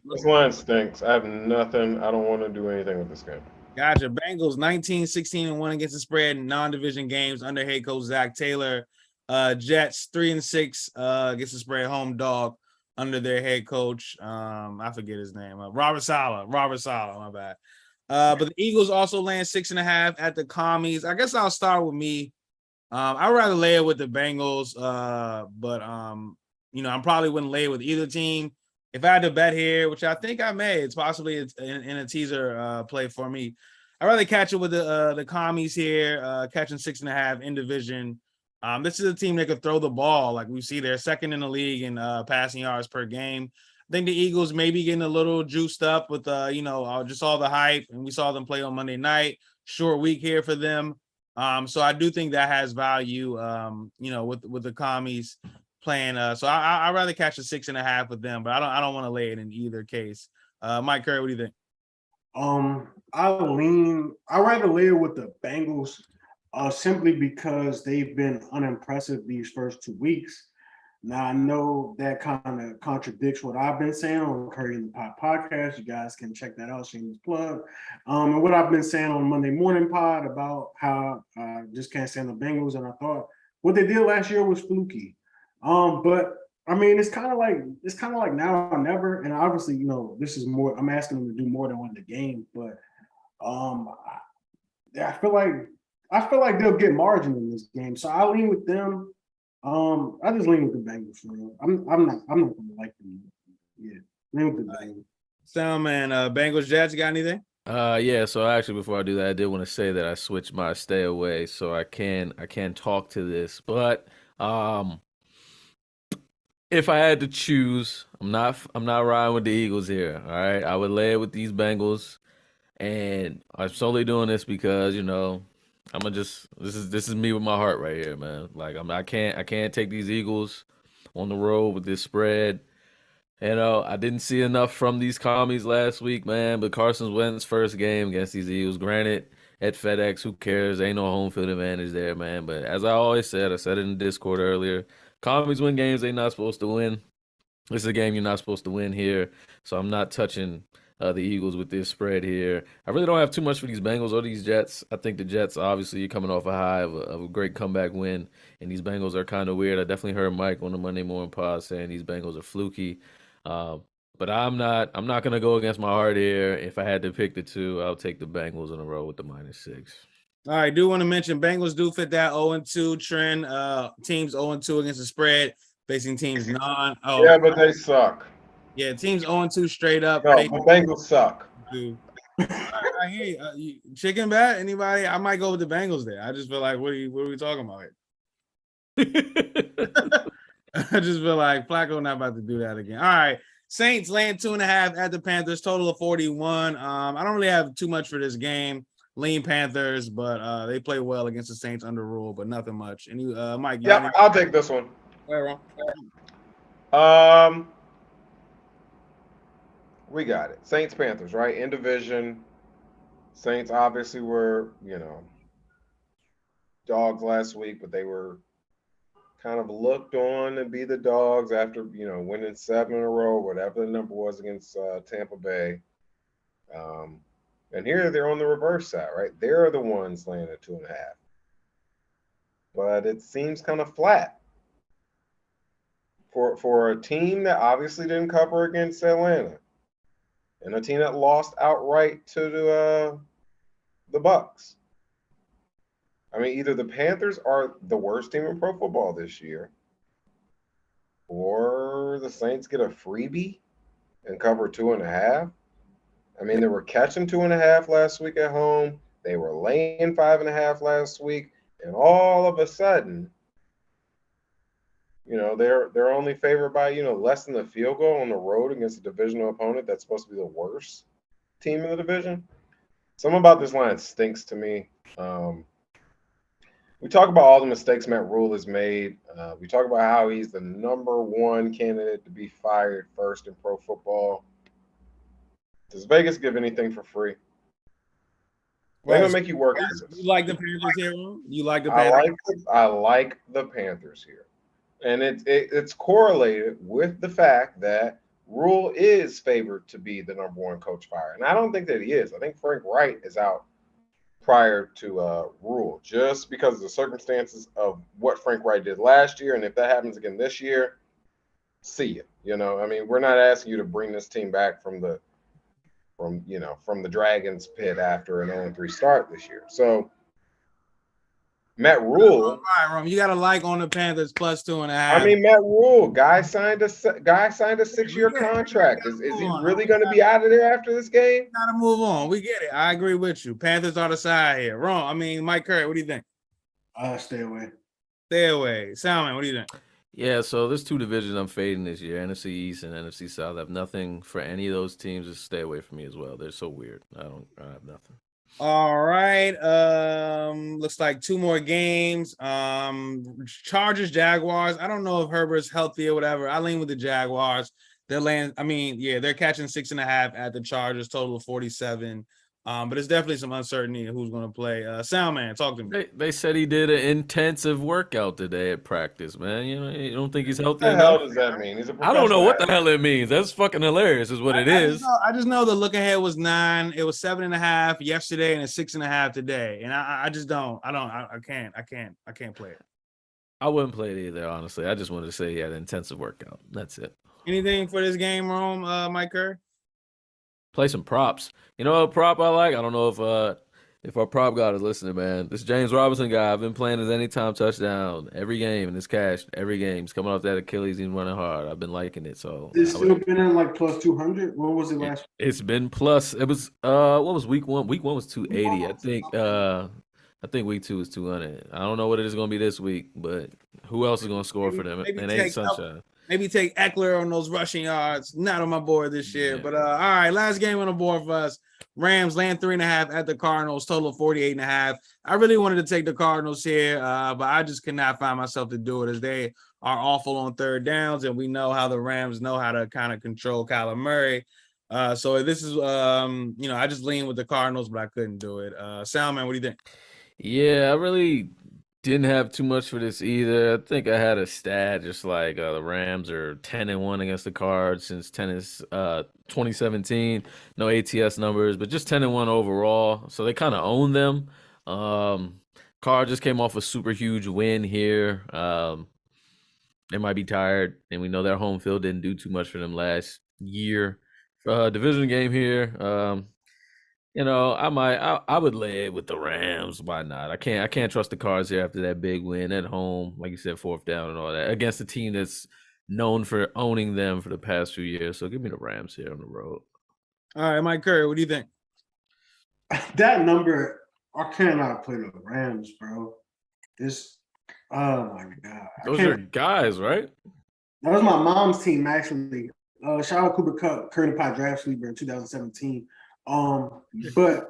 This line stinks. I have nothing. I don't want to do anything with this game. Gotcha. Bengals 19-16-1 against the spread in non-division games under head coach Zach Taylor. Jets 3-6 against the spread home dog under their head coach. I forget his name. Robert Saleh. My bad. But the Eagles also land 6.5 at the Commies. I guess I'll start with me. I'd rather lay it with the Bengals, but I probably wouldn't lay it with either team. If I had to bet here, which I think I may, it's possibly in a teaser play for me. I'd rather catch it with the Commies here, catching 6.5 in division. This is a team that could throw the ball. Like we see, they're second in the league in passing yards per game. I think the Eagles may be getting a little juiced up with, just all the hype. And we saw them play on Monday night. Short week here for them. So I do think that has value, with the Commies playing. So I'd rather catch a 6.5 with them, but I don't want to lay it in either case. Mike Curry, what do you think? I'd rather lay it with the Bengals simply because they've been unimpressive these first 2 weeks. Now, I know that kind of contradicts what I've been saying on Curry in the Pod podcast. You guys can check that out, shameless plug. And what I've been saying on Monday Morning Pod about how I just can't stand the Bengals. And I thought what they did last year was fluky. But I mean, it's kind of like now or never. And obviously, this is more. I'm asking them to do more than win the game. But I feel like they'll get margin in this game. So I lean with them. I just lean with the Bengals for real. I'm not gonna like them. Yeah, lean with the Bengals. Sound man, Bengals Jets, you got anything? Yeah, so actually before I do that, I did want to say that I switched my stay away so I can talk to this. But if I had to choose, I'm not riding with the Eagles here. All right. I would lay it with these Bengals. And I'm solely doing this because, this is me with my heart right here, man. Like I can't take these Eagles on the road with this spread. I didn't see enough from these Commies last week, man. But Carson Wentz's first game against these Eagles, granted at FedEx, who cares? Ain't no home field advantage there, man. But as I always said, I said it in the Discord earlier, Commies win games they're not supposed to win. This is a game you're not supposed to win here. So I'm not touching the Eagles with this spread here. I really don't have too much for these Bengals or these Jets. I think the Jets, obviously, you're coming off a high of a great comeback win, and these Bengals are kind of weird. I definitely heard Mike on the Monday Morning Pod saying these Bengals are fluky. But I'm not going to go against my heart here. If I had to pick the two, I'll take the Bengals on the road with the -6. All right, do want to mention Bengals do fit that 0-2 trend. Teams 0-2 against the spread, facing teams non. Oh, yeah, but they suck. Yeah, teams 0-2 straight up. No, the Bengals suck. I hear you. Chicken bat? Anybody? I might go with the Bengals there. I just feel like, what are we talking about here? I just feel like Flacco not about to do that again. All right. Saints land 2.5 at the Panthers, total of 41. I don't really have too much for this game. Lean Panthers, but they play well against the Saints under rule, but nothing much. And you, Mike? Yeah, I'll take this one. Where, Ron? We got it. Saints Panthers, right? In division. Saints obviously were, dogs last week, but they were kind of looked on to be the dogs after, winning 7 in a row, whatever the number was against Tampa Bay. And here they're on the reverse side, right? They're the ones laying at 2.5. But it seems kind of flat for a team that obviously didn't cover against Atlanta and a team that lost outright to the Bucks. I mean, either the Panthers are the worst team in pro football this year, or the Saints get a freebie and cover 2.5. I mean, they were catching 2.5 last week at home. They were laying 5.5 last week, and all of a sudden, they're only favored by less than the field goal on the road against a divisional opponent that's supposed to be the worst team in the division. Something about this line stinks to me. We talk about all the mistakes Matt Rule has made. We talk about how he's the number one candidate to be fired first in pro football. Does Vegas give anything for free? They're gonna make you work. You like the Panthers here, Ron? You like the Panthers? I like the Panthers here, and it's correlated with the fact that Rule is favored to be the number one coach fired, and I don't think that he is. I think Frank Wright is out prior to Rule, just because of the circumstances of what Frank Wright did last year, and if that happens again this year, see it. I mean, we're not asking you to bring this team back from the Dragons pit after an 0-3 start this year. So Matt Rule, all right, Rom, you got to like on the Panthers plus 2.5. I mean, Matt Rule, guy signed a 6-year contract. Is he really going to be out of there after this game? Got to move on. We get it. I agree with you. Panthers are the side here. Ron, I mean, Mike Curry, what do you think? Stay away. Stay away. Salmon, what do you think? Yeah, so there's 2 divisions I'm fading this year, NFC East and NFC South. I have nothing for any of those teams. Just stay away from me as well. They're so weird. I have nothing. All right. Looks like 2 more games. Chargers, Jaguars. I don't know if Herbert's healthy or whatever. I lean with the Jaguars. They're catching 6.5 at the Chargers, total of 47. But it's definitely some uncertainty in who's going to play. Soundman, talk to me. They said he did an intensive workout today at practice, man. You don't think he's healthy enough? What the hell does that mean? He's a I don't know what the hell it means. That's fucking hilarious is what it is. I just know the look ahead was 9. It was 7.5 yesterday and it's 6.5 today. And I can't play it. I wouldn't play it either, honestly. I just wanted to say he had an intensive workout. That's it. Anything for this game, Rome, Mike Kerr? Play some props. You know what prop I like? I don't know if our prop god is listening, man. This James Robinson guy, I've been playing his anytime touchdown every game, and it's cash every game. He's coming off that Achilles. He's running hard. I've been liking it. So it's still been in like plus 200. What was it last? It's been plus. It was what was week 1? Week 1 was 280. I think week 2 is 200. I don't know what it is going to be this week, but who else is going to score for them? And ain't sunshine. Maybe take Eckler on those rushing yards. Not on my board this year. Yeah. But all right, last game on the board for us. Rams land 3.5 at the Cardinals, total of 48.5. I really wanted to take the Cardinals here, but I just could not find myself to do it as they are awful on third downs, and we know how the Rams know how to kind of control Kyler Murray. So this is, I just leaned with the Cardinals, but I couldn't do it. Salman, what do you think? Yeah, I really didn't have too much for this either. I think I had a stat just like the Rams are 10-1 against the Cards since 2017. No ATS numbers, but just 10-1 overall. So they kind of own them. Cards just came off a super huge win here. They might be tired, and we know their home field didn't do too much for them last year. Division game here. I would lay it with the Rams. Why not? I can't trust the Cards here after that big win at home, like you said, 4th down and all that, against a team that's known for owning them for the past few years. So give me the Rams here on the road. All right, Mike Curry, what do you think? That number, I cannot play the Rams, bro. Oh my God. Those are guys, right? That was my mom's team, actually. Shout out Cooper Kupp, Curry Pie draft sleeper in 2017. But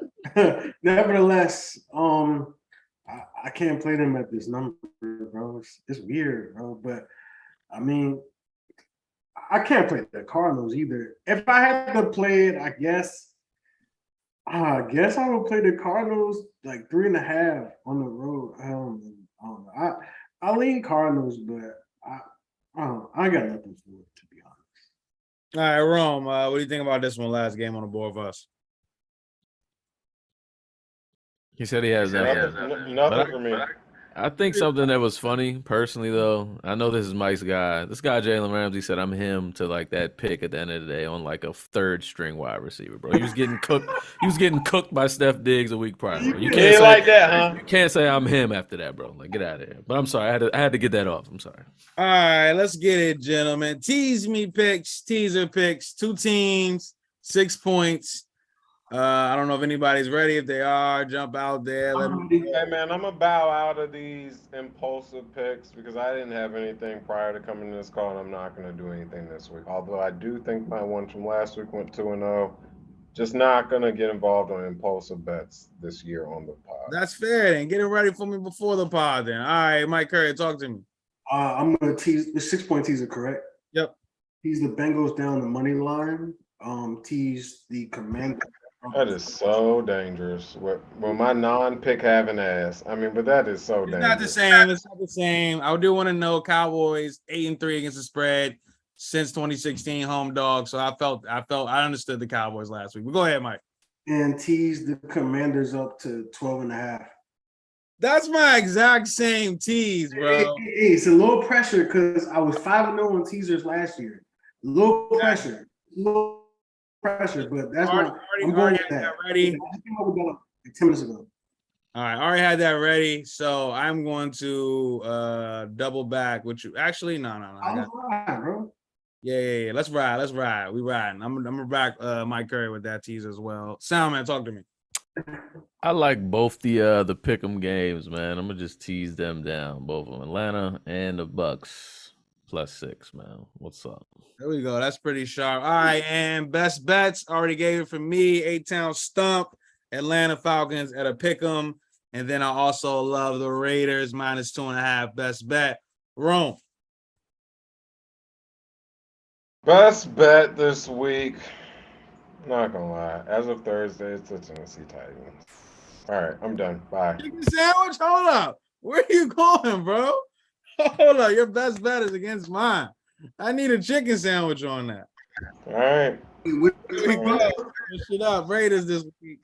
nevertheless, I can't play them at this number, bro. It's weird, bro. But I mean, I can't play the Cardinals either. If I had to play it, I guess I would play the Cardinals like 3.5 on the road. I don't know. I lean Cardinals, but I got nothing for it, to be honest. All right, Rome. What do you think about this one? Last game on the board for us. He said he has Nothing for me. I think something that was funny, personally, though. I know this is Mike's guy. This guy, Jalen Ramsey, said I'm him to like that pick at the end of the day on like a third string wide receiver, bro. He was getting cooked. He was getting cooked by Steph Diggs a week prior. Bro. You can't say like that, huh? You can't say I'm him after that, bro. Like, get out of here. But I'm sorry. I had to get that off. I'm sorry. All right, let's get it, gentlemen. Tease me picks, teaser picks, 2 teams, 6 points. I don't know if anybody's ready. If they are, jump out there. Hey, man, I'm going to bow out of these impulsive picks because I didn't have anything prior to coming to this call, and I'm not going to do anything this week. Although I do think my one from last week went 2-0. Just not going to get involved on impulsive bets this year on the pod. That's fair, then. Get it ready for me before the pod, then. All right, Mike Curry, talk to me. I'm going to tease the 6-point teaser, correct? Yep. Tease the Bengals down the money line. Tease the Commanders. That is so dangerous. Well, my non-pick having ass. I mean, but that is so dangerous. Not the same. It's not the same. I do want to know Cowboys 8-3 against the spread since 2016 home dog. So I understood the Cowboys last week. But go ahead, Mike. And tease the Commanders up to 12.5. That's my exact same tease, bro. It's a little pressure because I was 5-0 on teasers last year. A little pressure. But that's I'm going with that. Ready. I just came up with that like 10 minutes ago. All right, I already had that ready, so I'm going to double back with you. Actually, no. I was right, bro. Yeah. Let's ride. We riding. I'm gonna back Mike Curry with that tease as well. Soundman, talk to me. I like both the pick'em games, man. I'm gonna just tease them down, both of them, Atlanta and the Bucks. +6, man. What's up? There we go. That's pretty sharp. All right, and best bets already gave it for me. 8-town stump, Atlanta Falcons at a pick'em, and then I also love the Raiders -2.5. Best bet. Rome. Best bet this week. Not gonna lie. As of Thursday, it's the Tennessee Titans. All right, I'm done. Bye. Chicken sandwich? Hold up. Where are you going, bro? Hold up. Your best bet is against mine. I need a chicken sandwich on that. All right. Push it up. Raiders this week.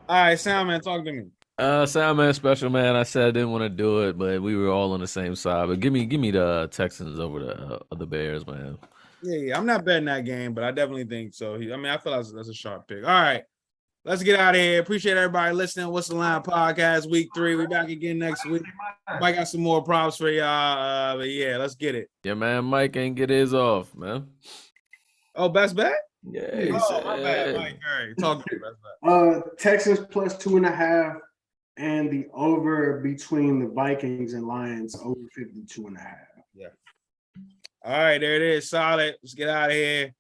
All right, Soundman, talk to me. Soundman special, man. I said I didn't want to do it, but we were all on the same side. But give me the Texans over the Bears, man. Yeah. I'm not betting that game, but I definitely think so. I feel like that's a sharp pick. All right. Let's get out of here. Appreciate everybody listening. What's the Line podcast, week 3. We back again next week. Mike got some more props for y'all. But yeah, let's get it. Yeah, man. Mike ain't get his off, man. Oh, best bet? Yeah. My bad, Mike. All right, talk to me. Best bet. Texas +2.5, and the over between the Vikings and Lions over 52.5. Yeah. All right, there it is. Solid. Let's get out of here.